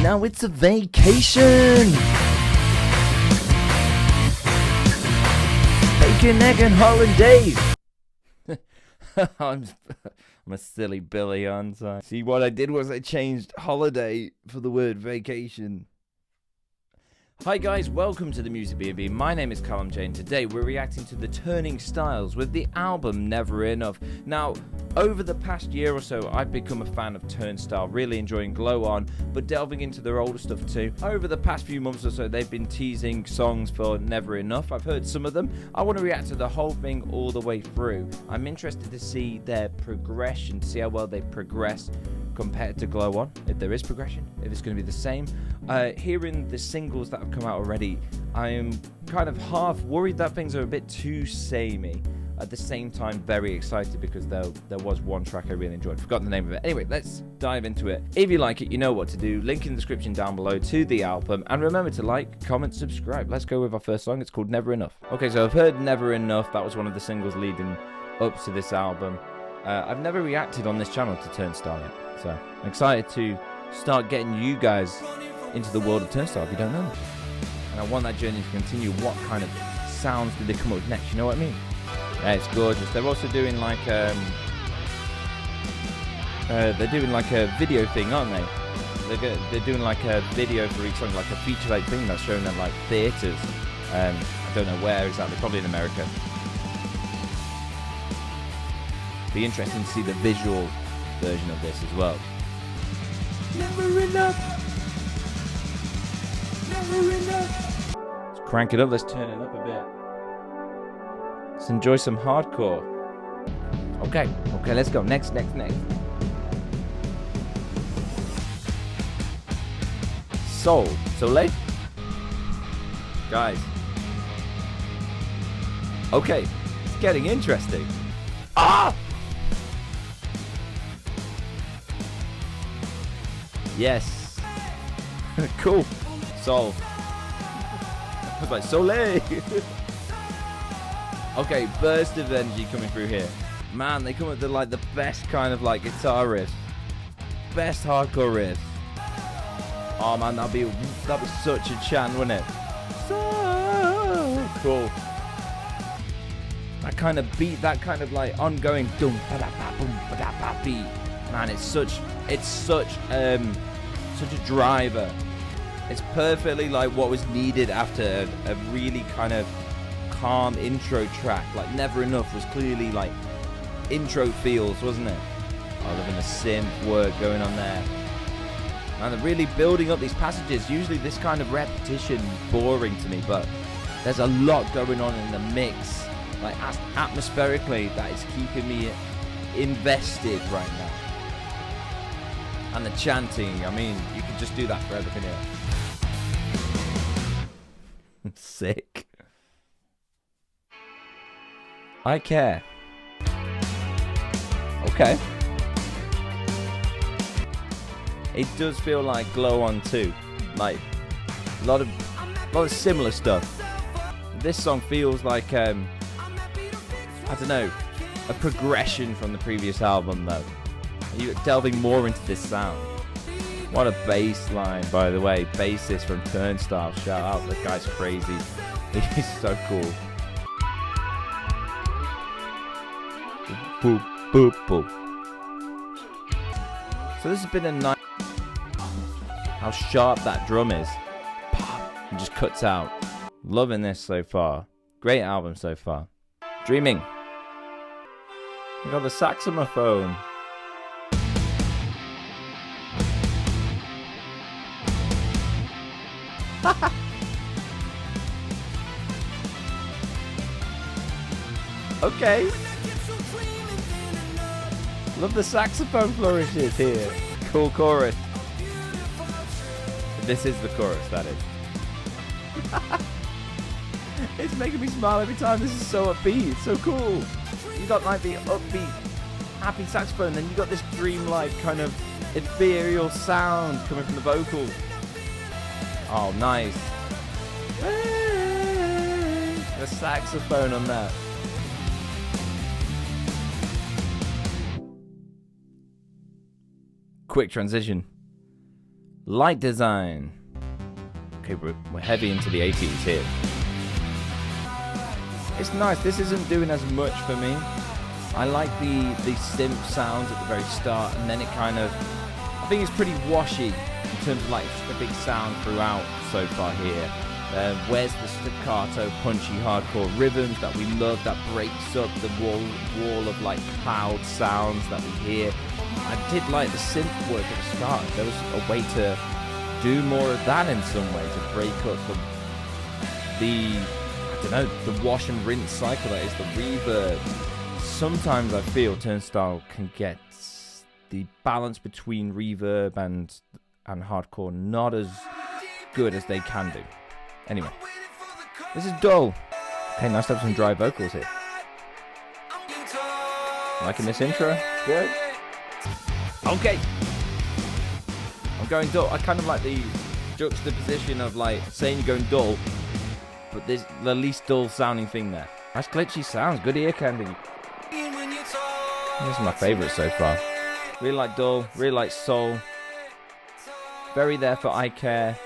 now it's a vacation. Bacon, egg, and holidays. I'm a silly Billy, aren't I? See, what I did was I changed holiday for the word vacation. Hi guys, welcome to the Music B&B. My name is Callum J, and today we're reacting to the TURNSTILE with the album Never Enough. Now, over the past year or so, I've become a fan of TURNSTILE, really enjoying Glow On, but delving into their older stuff too. Over the past few months or so, they've been teasing songs for Never Enough. I've heard some of them. I want to react to the whole thing all the way through. I'm interested to see their progression, to see how well they progress compared to Glow On, if there is progression, if it's going to be the same. Hearing the singles that have come out already, I'm kind of half worried that things are a bit too samey. At the same time, very excited because there was one track I really enjoyed. Forgotten the name of it. Anyway, let's dive into it. If you like it, you know what to do. Link in the description down below to the album. And remember to like, comment, subscribe. Let's go with our first song. It's called Never Enough. Okay, so I've heard Never Enough. That was one of the singles leading up to this album. I've never reacted on this channel to TURNSTILE yet. So I'm excited to start getting you guys into the world of TURNSTILE if you don't know. And I want that journey to continue. What kind of sounds did they come up with next? You know what I mean? Yeah, it's gorgeous. They're also doing like they're doing like a video thing, aren't they? They're doing like a video for each song, like a feature-length thing that's shown at like theaters. I don't know where exactly. Probably in America. Be interesting to see the visual version of this as well. Never enough. Never enough. Let's crank it up. Let's turn it up a bit. Let's enjoy some hardcore. Okay, let's go. Next. Soleil? Guys. Okay, it's getting interesting. Ah! Yes. Cool. Sol. I was like, Soleil! Okay, burst of energy coming through here. Man, they come up with like the best kind of like guitar riff. Best hardcore riff. Oh man, that'd be such a chant, wouldn't it? So cool. That kind of beat, that kind of like ongoing dum ba da ba boom ba da ba beat. Man, it's such a driver. It's perfectly like what was needed after a really kind of calm intro track. Like Never Enough was clearly like intro feels, wasn't it? Oh, loving the synth work going on there. And they're really building up these passages. Usually this kind of repetition boring to me, but there's a lot going on in the mix, like atmospherically, that is keeping me invested right now. And the chanting, I mean, you can just do that for everything here. Sick. I care. Okay. It does feel like Glow On too. Like a lot of similar stuff. This song feels like I don't know, a progression from the previous album though. You're delving more into this sound. What a bass line, by the way. Bassist from TURNSTILE. Shout out, the guy's crazy. He's so cool. Boop, boop, boop. So this has been a nice... How sharp that drum is. It just cuts out. Loving this so far. Great album so far. Dreaming. We got the saxophone. Okay. Love the saxophone flourishes here. Cool chorus. This is the chorus, that is. It's making me smile every time. This is so upbeat. It's so cool. You got like the upbeat, happy saxophone, then you got this dreamlike kind of ethereal sound coming from the vocals. Oh, nice. The saxophone on that. Quick transition. Light design. Okay, we're heavy into the 80s here. It's nice. This isn't doing as much for me. I like the synth sounds at the very start, and then it kind of, I think it's pretty washy in terms of like a big sound throughout so far here. Where's the staccato, punchy, hardcore rhythms that we love, that breaks up the wall of like cloud sounds that we hear. I did like the synth work at the start. There was a way to do more of that in some way, to break up the I don't know, the wash and rinse cycle that is the reverb. Sometimes I feel Turnstile can get the balance between reverb and hardcore not as good as they can do. Anyway, this is dull. Okay, nice to have some dry vocals here. Liking this intro? Good. Okay. I'm going dull. I kind of like the juxtaposition of like saying you're going dull, but there's the least dull sounding thing there. Nice glitchy sounds, good ear candy. This is my favourite so far. Really like dull, really like soul. Very there for I Care.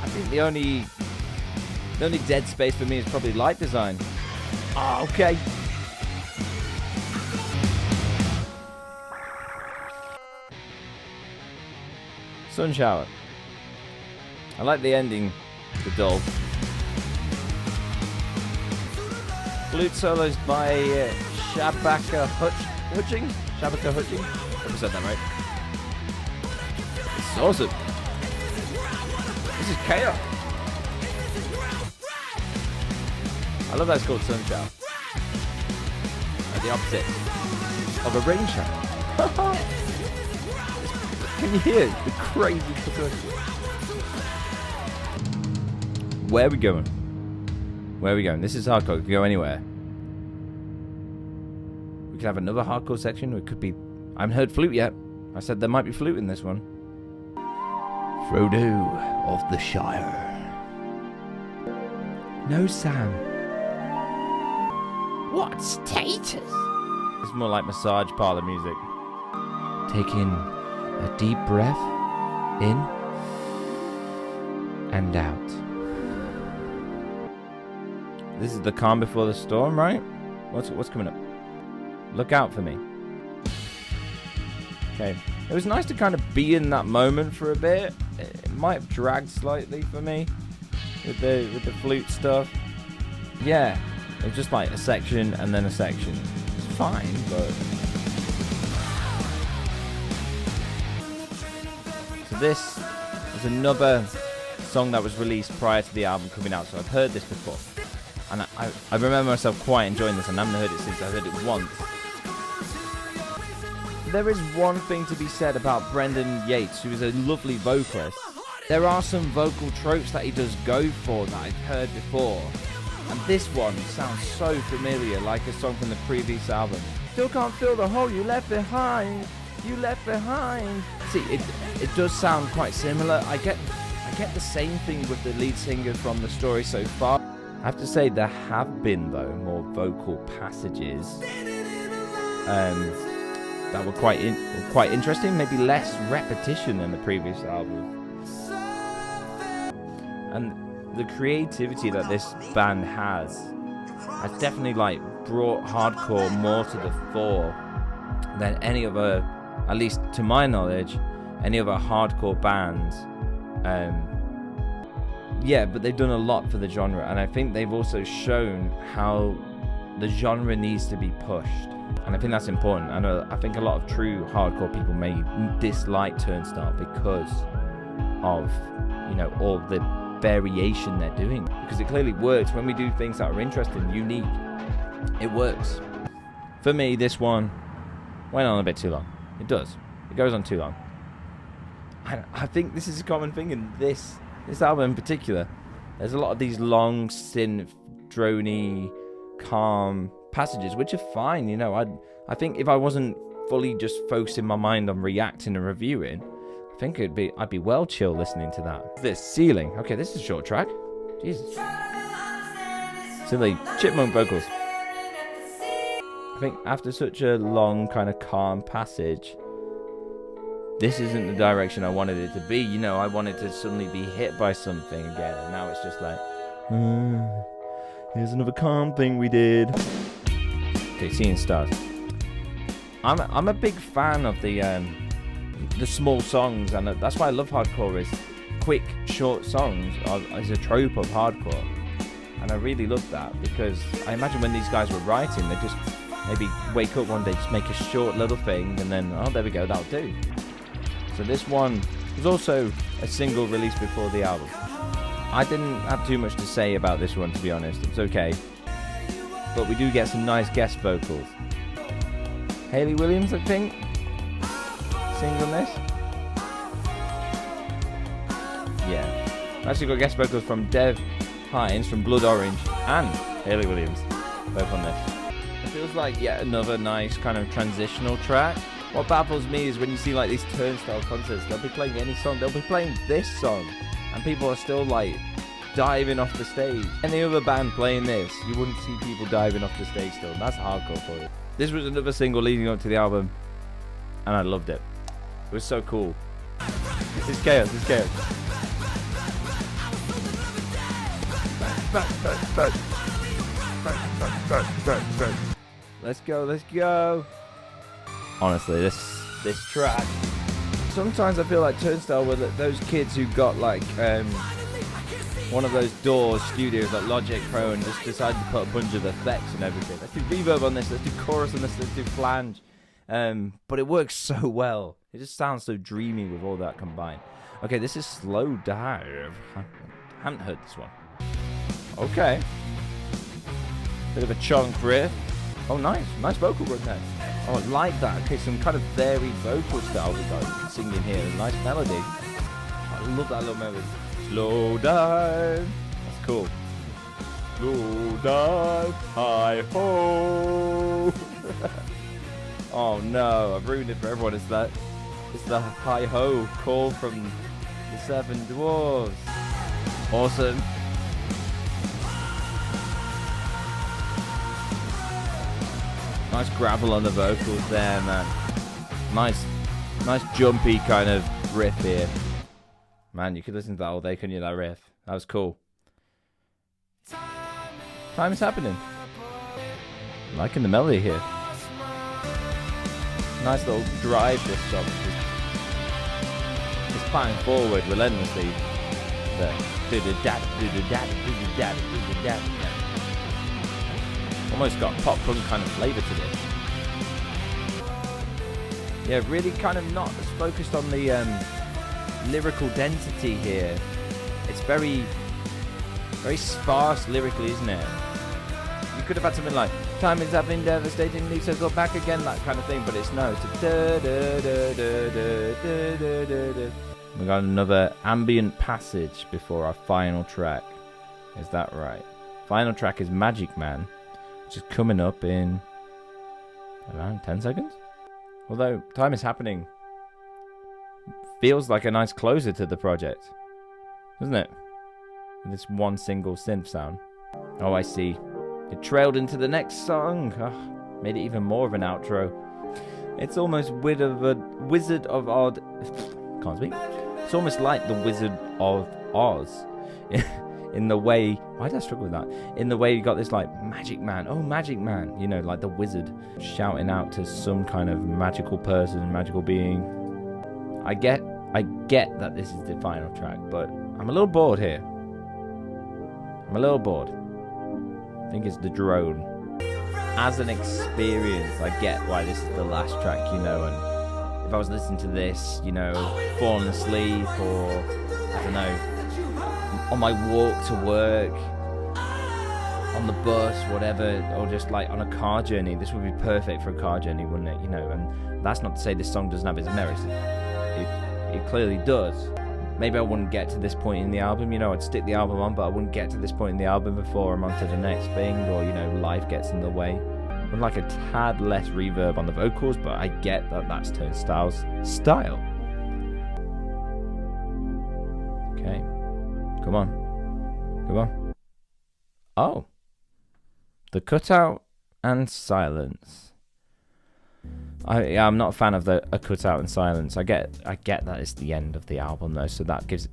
I think the only dead space for me is probably light design. Oh, okay. Sun shower. I like the ending to dull. Flute solos by Shabaka Hutching? Shabaka Hutching? Hope I said that right. This is awesome. This is chaos. I love that it's called Sun Shower. Like the opposite of a rain shower. Can you hear the crazy percussion? Where are we going? Where are we going? This is hardcore. It could go anywhere. We could have another hardcore section. Or it could be... I haven't heard flute yet. I said there might be flute in this one. Frodo of the Shire. No Sam. What status? It's more like massage parlor music. Take in a deep breath. In. And out. This is the calm before the storm, right? What's coming up? Look out for me. Okay. It was nice to kind of be in that moment for a bit. It might have dragged slightly for me with the flute stuff. Yeah. It was just like a section and then a section. It's fine, but... So this is another song that was released prior to the album coming out, so I've heard this before. And I remember myself quite enjoying this, and I haven't heard it since I heard it once. There is one thing to be said about Brendan Yates, who is a lovely vocalist. There are some vocal tropes that he does go for that I've heard before. And this one sounds so familiar, like a song from the previous album. Still can't fill the hole you left behind. You left behind. See, it does sound quite similar. I get the same thing with the lead singer from the story so far. I have to say there have been, though, more vocal passages that were quite interesting. Maybe less repetition than the previous album. And the creativity that this band has definitely like brought hardcore more to the fore than any other, at least to my knowledge, any other hardcore bands. Yeah, but they've done a lot for the genre, and I think they've also shown how the genre needs to be pushed, and I think that's important. I think a lot of true hardcore people may dislike Turnstile because of, you know, all the variation they're doing, because it clearly works when we do things that are interesting, unique. It works. For me, this one went on a bit too long. It does. It goes on too long. I think this is a common thing in this album in particular. There's a lot of these long, synth, drony, calm passages, which are fine, you know. I think if I wasn't fully just focusing my mind on reacting and reviewing, I think I'd be well chill listening to that. This Ceiling. Okay, this is a short track. Jesus. Silly chipmunk vocals. I think after such a long kind of calm passage, this isn't the direction I wanted it to be. You know, I wanted to suddenly be hit by something again, and now it's just like, here's another calm thing we did. Okay, seeing stars. I'm a big fan of the small songs, and that's why I love hardcore. Is quick, short songs is a trope of hardcore, and I really love that, because I imagine when these guys were writing, they just maybe wake up one day, just make a short little thing, and then, oh, there we go, that'll do. So this one was also a single released before the album. I didn't have too much to say about this one, to be honest. It's okay, but we do get some nice guest vocals. Hayley Williams, I think, sings on this. Yeah, actually got guest vocals from Dev Hynes from Blood Orange and Hayley Williams, both on this. It feels like yet another nice kind of transitional track. What baffles me is when you see like these Turnstile concerts, they'll be playing any song, they'll be playing this song, and people are still like diving off the stage. Any other band playing this, you wouldn't see people diving off the stage still. That's hardcore for you. This was another single leading up to the album, and I loved it. It was so cool. It's chaos, it's chaos. Let's go, let's go. Honestly, this track. Sometimes I feel like Turnstile were those kids who got like one of those DAWs studios like Logic Pro and just decided to put a bunch of effects and everything. Let's do reverb on this, let's do chorus on this, let's do flange. But it works so well. It just sounds so dreamy with all that combined. Okay, this is Slow Dive. I haven't heard this one. Okay. Bit of a chunk riff. Oh, nice. Nice vocal run there. Oh, I like that. Okay, some kind of varied vocal style we got singing here. A nice melody. I love that little melody. Slow dive. That's cool. Slow dive. Hi ho. Oh no, I've ruined it for everyone. It's the hi ho call from the Seven Dwarves. Awesome. Nice gravel on the vocals there, man. Nice jumpy kind of riff here. Man, you could listen to that all day, couldn't you, that riff? That was cool. Time is happening. I'm liking the melody here. Nice little drive this song. It's plowing forward relentlessly. Almost got pop punk kind of flavour to this. Yeah, really kind of not as focused on the lyrical density here. It's very sparse lyrically, isn't it? You could have had something like time is happening, devastating, need to go back again, that kind of thing, but it's no. It's a we got another ambient passage before our final track. Is that right? Final track is Magic Man, which is coming up in around 10 seconds. Although time is happening feels like a nice closer to the project, doesn't it? With this one single synth sound. Oh, I see. It trailed into the next song. Oh, made it even more of an outro. It's almost Wizard of Oz. Can't speak. It's almost like the Wizard of Oz. In the way, why did I struggle with that? In the way you got this like Magic Man. Oh, Magic Man. You know, like the wizard shouting out to some kind of magical person, magical being. I get that this is the final track, but I'm a little bored here. I'm a little bored. I think it's the drone. As an experience, I get why this is the last track, you know, and if I was listening to this, you know, falling asleep or, I don't know, on my walk to work, on the bus, whatever, or just like on a car journey, this would be perfect for a car journey, wouldn't it? You know, and that's not to say this song doesn't have its merits. It clearly does. Maybe I wouldn't get to this point in the album, you know, I'd stick the album on, but I wouldn't get to this point in the album before I'm on to the next thing, or, you know, life gets in the way. I would like a tad less reverb on the vocals, but I get that that's Turnstile's style. Okay. Come on. Come on. Oh. The Cutout and Silence. I'm not a fan of a cut out in silence. I get that it's the end of the album though, so that gives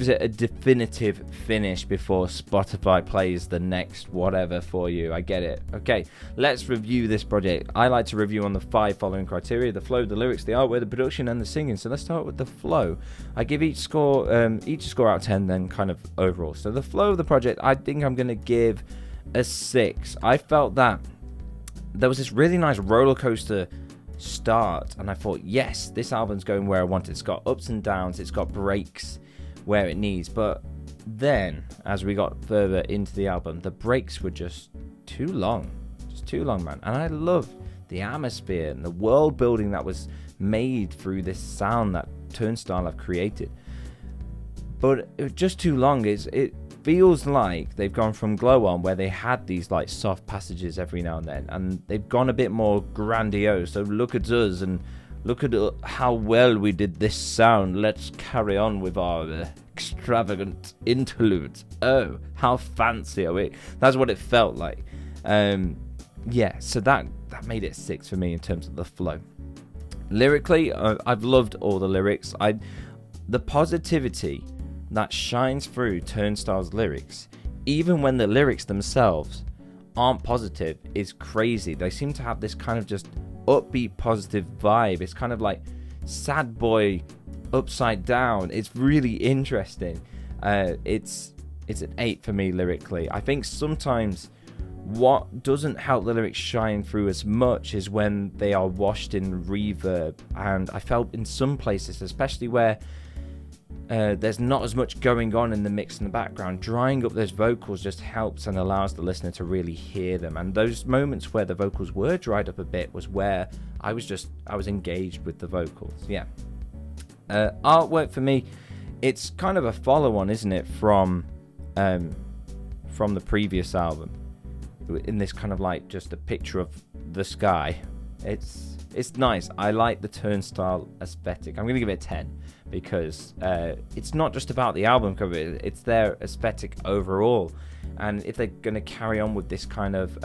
it a definitive finish before Spotify plays the next whatever for you. I get it. Okay, let's review this project. I like to review on the 5 following criteria: the flow, the lyrics, the artwork, the production, and the singing. So let's start with the flow. I give each score out of 10, then kind of overall. So the flow of the project, I think I'm going to give a 6. I felt that there was this really nice roller coaster start, and I thought, yes, this album's going where I want it. It's got ups and downs, it's got breaks where it needs, but then as we got further into the album, the breaks were just too long, man. And I love the atmosphere and the world building that was made through this sound that Turnstile have created, but it was just too long. It feels like they've gone from Glow On, where they had these like soft passages every now and then, and they've gone a bit more grandiose. So look at us and look at how well we did this sound. Let's carry on with our extravagant interludes. Oh, how fancy are we? That's what it felt like. So that made it 6 for me in terms of the flow. Lyrically, I've loved all the lyrics. The positivity that shines through Turnstile's lyrics, even when the lyrics themselves aren't positive, is crazy. They seem to have this kind of just upbeat positive vibe. It's kind of like sad boy upside down. It's really interesting. It's an 8 for me lyrically. I think sometimes what doesn't help the lyrics shine through as much is when they are washed in reverb, and I felt in some places, especially where there's not as much going on in the mix in the background, drying up those vocals just helps and allows the listener to really hear them. And those moments where the vocals were dried up a bit was where I was engaged with the vocals. Artwork for me, it's kind of a follow-on, isn't it, from the previous album, in this kind of like just a picture of the sky. It's nice. I like the Turnstile aesthetic. I'm going to give it a 10 because it's not just about the album cover, it's their aesthetic overall. And if they're going to carry on with this kind of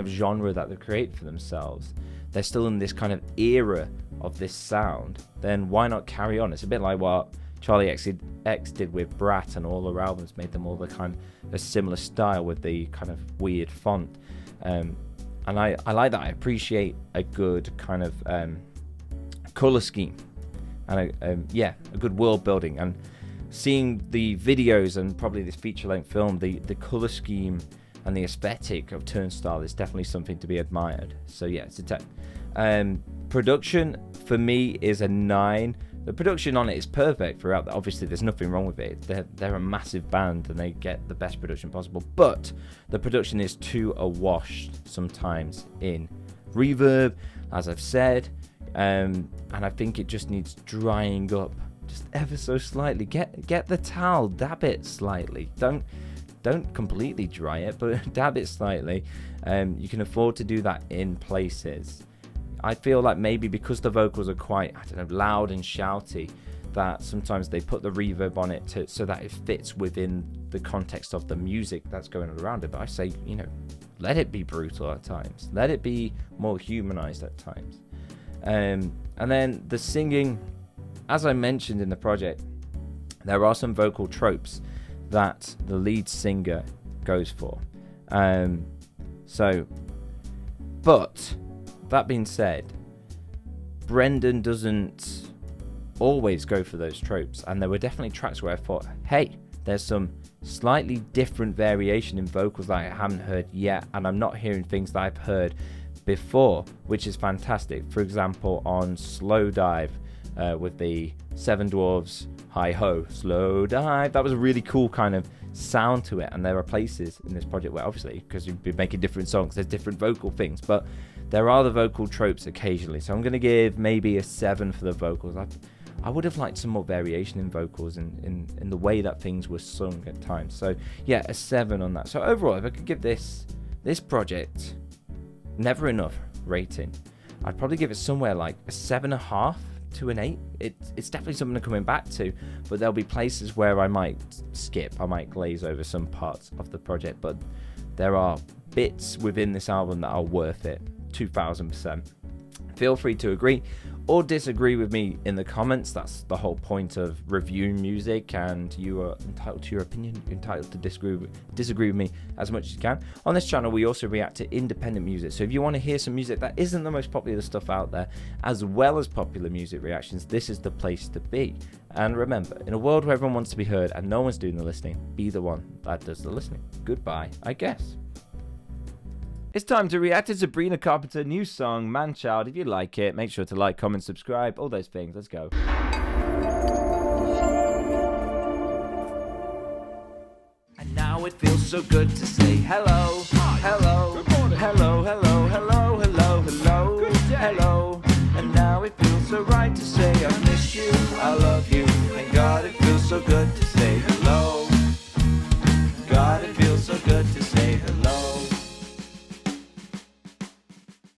genre that they create for themselves, they're still in this kind of era of this sound, then why not carry on? It's a bit like what Charlie X did with Brat, and all their albums made them all the kind of a similar style with the kind of weird font. And I like that. I appreciate a good kind of color scheme and a good world building. And seeing the videos and probably this feature-length film, the color scheme and the aesthetic of Turnstile is definitely something to be admired. So yeah, it's a 10. Production for me is a 9. The production on it is perfect throughout. Obviously, there's nothing wrong with it. They're a massive band and they get the best production possible. But the production is too awash sometimes in reverb, as I've said. And I think it just needs drying up just ever so slightly. Get the towel, dab it slightly. Don't completely dry it, but dab it slightly. You can afford to do that in places. I feel like maybe because the vocals are quite, loud and shouty, that sometimes they put the reverb on it so that it fits within the context of the music that's going on around it. But I say, let it be brutal at times. Let it be more humanized at times. And then the singing, as I mentioned in the project, there are some vocal tropes that the lead singer goes for. But that being said, Brendan doesn't always go for those tropes, and there were definitely tracks where I thought, hey, there's some slightly different variation in vocals that I haven't heard yet, and I'm not hearing things that I've heard before, which is fantastic. For example, on Slow Dive with the Seven Dwarves Hi Ho Slow Dive, that was a really cool kind of sound to it. And there are places in this project where, obviously, because you've been making different songs, there's different vocal things, but there are the vocal tropes occasionally. So I'm going to give maybe a 7 for the vocals. I would have liked some more variation in vocals and in the way that things were sung at times. So yeah, a 7 on that. So overall, if I could give this project never enough rating, I'd probably give it somewhere like a 7.5 to an 8. It's definitely something I'm coming back to, but there'll be places where I might skip, I might glaze over some parts of the project, but there are bits within this album that are worth it. 2000%. Feel free to agree or disagree with me in the comments. That's the whole point of reviewing music, and you are entitled to your opinion. You're entitled to disagree with me as much as you can. On this channel, we also react to independent music. So if you want to hear some music that isn't the most popular stuff out there, as well as popular music reactions, this is the place to be. And remember, in a world where everyone wants to be heard and no one's doing the listening, be the one that does the listening. Goodbye, I guess. It's time to react to Sabrina Carpenter's new song, Manchild. If you like it, make sure to like, comment, subscribe, all those things. Let's go. And now it feels so good to say hello, hello, hello, hello, hello,